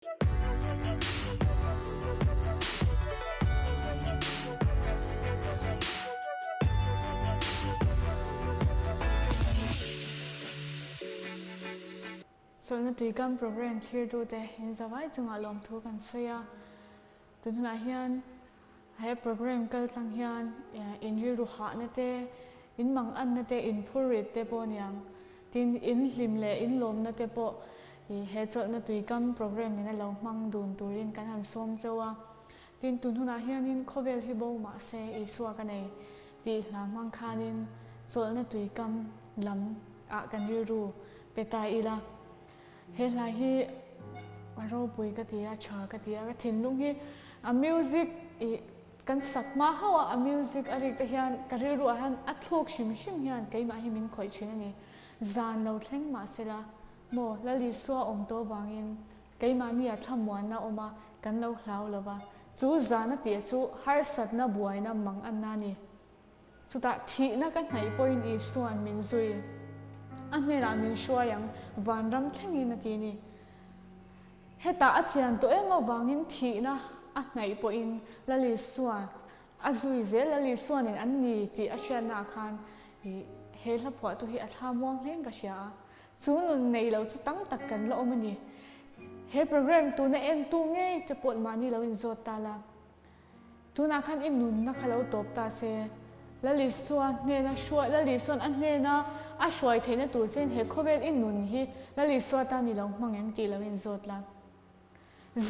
Solna tuikam program thir tu te in zawai chunga lom thu kan soya tunhuna hian hai program kal tlang hian in ri ru ha na te in mang an na te in phurit te po nyang tin in hlim le in lom na te po he solna tuikam program ina lo mang dun turin kan han som chawa tin tunhuna hian in khovel hi bo ma se I suwa ka nei ti hla mang khanin solna tuikam lam a kan ri ru petai ila he lai hi aro pui ka tia cha ka tia ka thin lung hi a music kan sak ma hawa a music arik te hian ka ri ru han a thlok shim shim hian keima hi min khoi thin ani zan lo thleng ma sela mo lali suwa om to bangin keima ni a thamwan na oma kan lo hlau lova chu zana ti chu har sat na buai na mang an na ni chuta thi na ka hnai point I suan min zui anne la min shua yang van ram thengi na ti ni heta achian to emo wangin thi na a hnai po in lali suan azui ze lali suan in anni ti a hrian na khan he la phwa tu hi a thamwang hleng ka sia chu nun nei lo chu tang tak kan lo omani he program tu na en tu nge te pot mani lo in zot ta la tu na khan in nun na khalo top ta se lali suan ne na shua lali suan an ne na a shwai theina tur chen he khovel in nun hi lali suwa ta ni lo mang em ti lo in zot la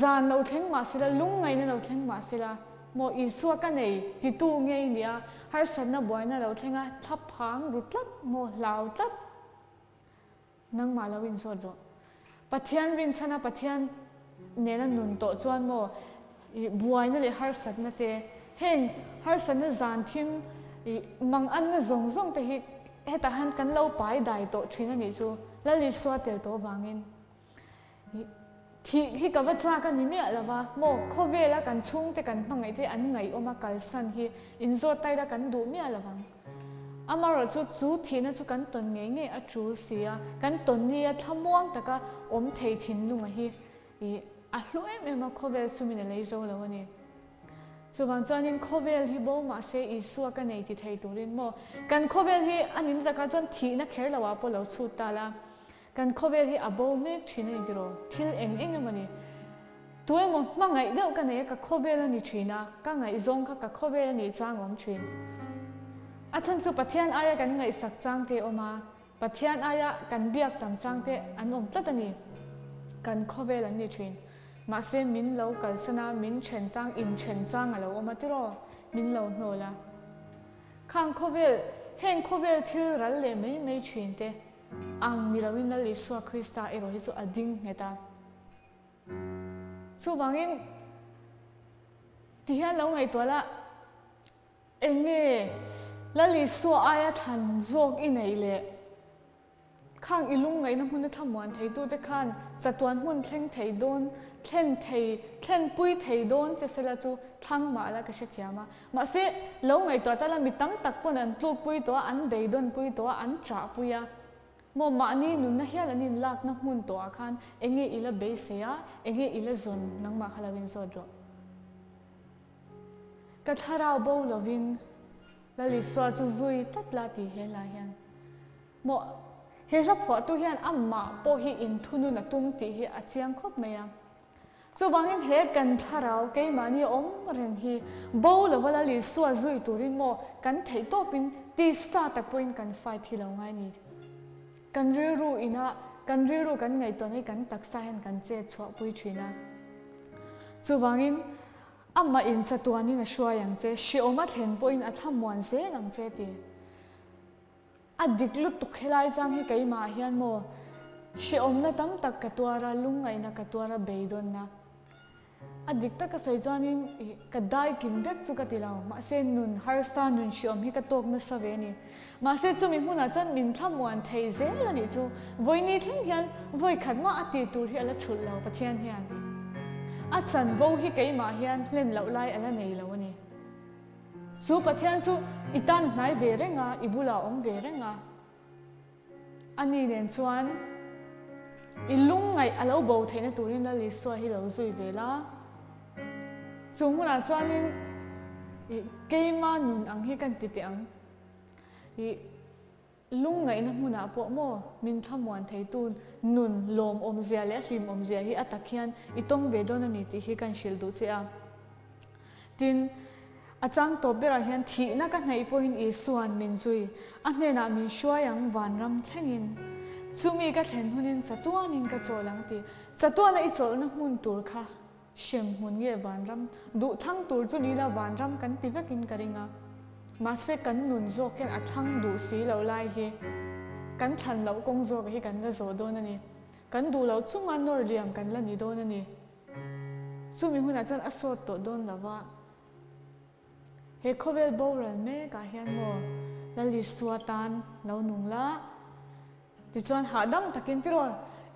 zan lo thleng ma sila lung ngai na lo thleng ma sila mo I suwa ka nei ti tu nge nia har san na boy na lo thlenga thap phang rutlat mo lau tlat nang ma lo in zot ro pathian rin chana pathian ne na nun to chuan mo buai na le har sat na te heng har san na zan thim mang an na zong zong te hi heta han kan lo pai dai to thina ni chu lali swa tel to wangin thi hi ka wacha ka ni me alawa mo khobela kan chung te kan mangai te an ngai oma kal san hi inzo tai da kan du me alawang amaro chu thina chu kan ton nge nge a chu sia kan ton ni a thamuang taka om thei thin lunga hi a hluem ema khobel sumina lei zo lawani so bang chuanin khovel hi bo ma se I suwa ka nei ti thei turin mo kan khovel hi anin taka chon thi na kher lawa po lo chut ta la kan khovel hi abo me thina ni ro thil eng eng amani tuai mo mangai deuh ka nei ka khovel ani thina ka ngai zong ka khovel ani changom thin a chan chu pathian aya kan ngai sak chang te oma pathian aya kan biak tam chang te an om tlat ani kan khovel ani thin ma se min lo kal sana min chen chang in chen chang alo omatiro min lo hnola khang khovel heng khovel thil ral le mei thin te ang ni lo in li suwa krista ero hi chu ading heta chu bangin ti hian lo ngai tola enge lali suwa aya than zok I nei le khang ilung ngai na mun thamwan thei tu te khan chatuan mun thleng thei don thlen pui thei don che sela chu thang ma la ka shethiama ma se lo ngai to ta la mi tam tak pon an tlu pui to an bei don pui to an tra puya mo ma ni nun na hian anin lak na mun to khan enge ila be se ya enge ila zon nang ma khalawin so dro ka tharau bo lovin lali swa chu zui tatla ti he la hian mo he la phwa tu hian amma po hi in thunu na tum ti hi achiang khop meya so bangin he kan tharau ke mani om ren hi bo la wala li suwa zui turin mo kan thei to pin ti sa tak point kan fai thi lo ngai ni kan ru kan ngai to nei kan taksa hen kan che chwa pui thina so bangin amma in chatuani na shwa yang che shi oma thlen point a thamwan se nang che ti adik lut tu khelai chang hi kai ma hian mo she omna tam tak katwara lungai na katwara beidon na adik ta ka sai chanin ka dai kim bek chu ka tilaw ma se nun har sa nun she om hi ka tok na save ni ma se chu mi huna chan min thamwan thei zel ani chu voini thleng hian voi khat ma ati tur hi ala thul lo pathian hian a chan vo hi kai ma hian len lo lai ala nei lo ani chu pathian chu itan hnai ve renga ibula om ve renga ani nen chuan ilung ngai alo bo theina turin la li suwa hi lo zui vela chung huna chuanin keima nun ang hi kan ti te ang i lung ngai na hmuna po mo min thamuan theitun nun lom om zia le hlim om zia hi atakhian itong ve don ani ti hi kan shil du che a tin achang to bera hian thi na ka hnai po hin i suan min zui a hne na min hruaiang vanram thlengin chumi ka thlen hunin chatuanin ka cholang ti chatuana i chol na hmun tur kha shem hun nge vanram du thang tur chu ni la vanram kan ti vekin karinga ma se kan nun zo ken a thang du si lo lai hi kan than lo kong zo hi kan la zo don ani kan du lo chunga nor liam kan la ni don ani chumi huna chan asot to don lawa he khovel boran me ka hian mo la li suatan lo nung la ti chuan hadam takin tiro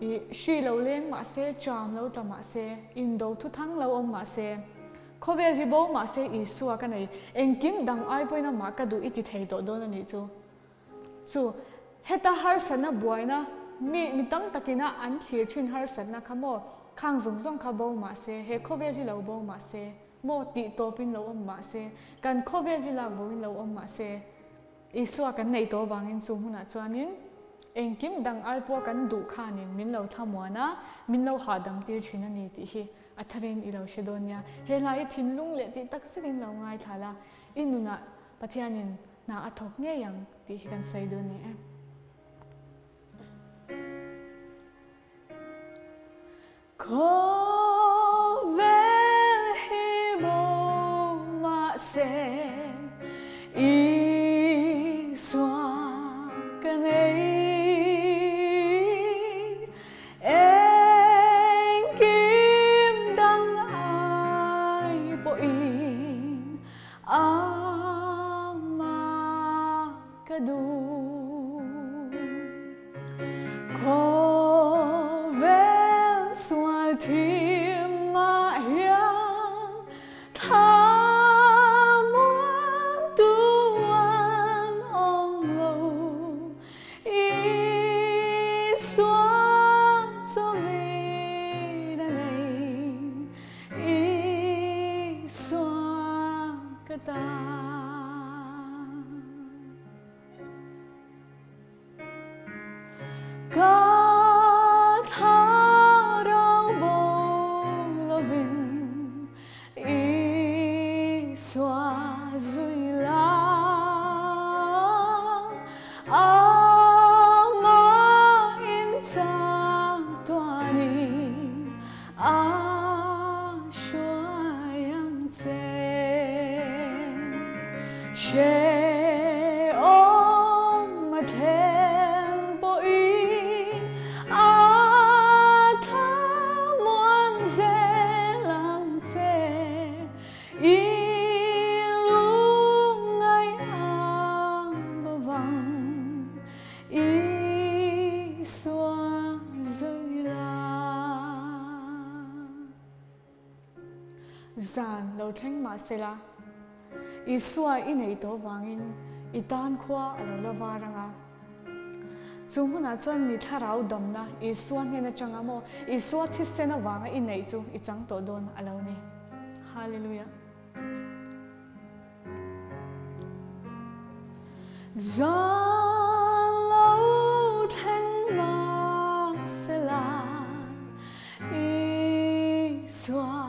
i shi lo leng ma se cham lo ta ma se indo thu thang lo om ma se khovel hi bo ma se i suwa ka nei engkim dang ai poina ma ka du iti thei to don ani chu heta har sana buaina mi tang takina an thir thin har sana khamo khang zong zong kha bo ma se he khovel hi lo bo ma se mo ti to pin lo om ma se kan khovel hi la bo hin lo om ma se i suwa kan nei to wangin chu huna chuanin engkim dang ai po kan du khanin min lo thamuana min lo hadam tir thina ni ti hi atharin i lo shedonia he lai thin lung le ti tak sirin lo ngai thala inuna pathianin na athok nge yang ti hi kan sai do ni ko vel hi bo ma se i swa kan ei zan lo theng ma sela i suai i nei to wangin i tan khwa alo la waranga chumuna chuan ni tharau damna i suan hena changa mo i suwa thi sena wanga i nei chu i chang to don alo ni hallelujah zan lo theng ma sela i suai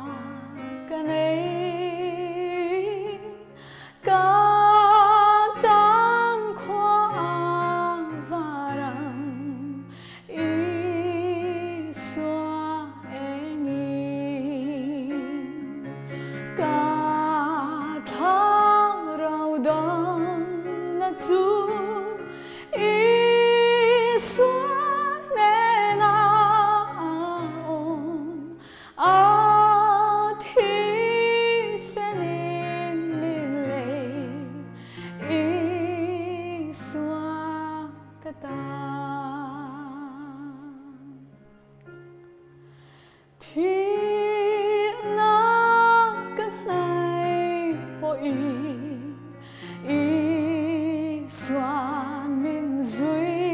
Soan min zui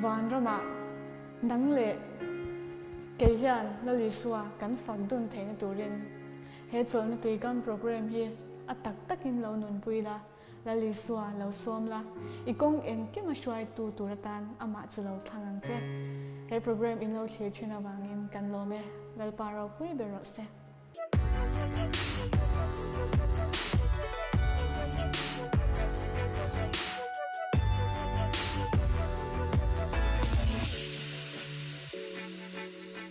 van rama nang le ke hian la li suwa kan fak dun thein turin he cholna tuikam program hi atak takin lo nun puila la li suwa lo som la ikong en ke ma shwai tu turatan ama chulo thangang che he program in lo thir thina wangin kan lo me lalparo pui bero se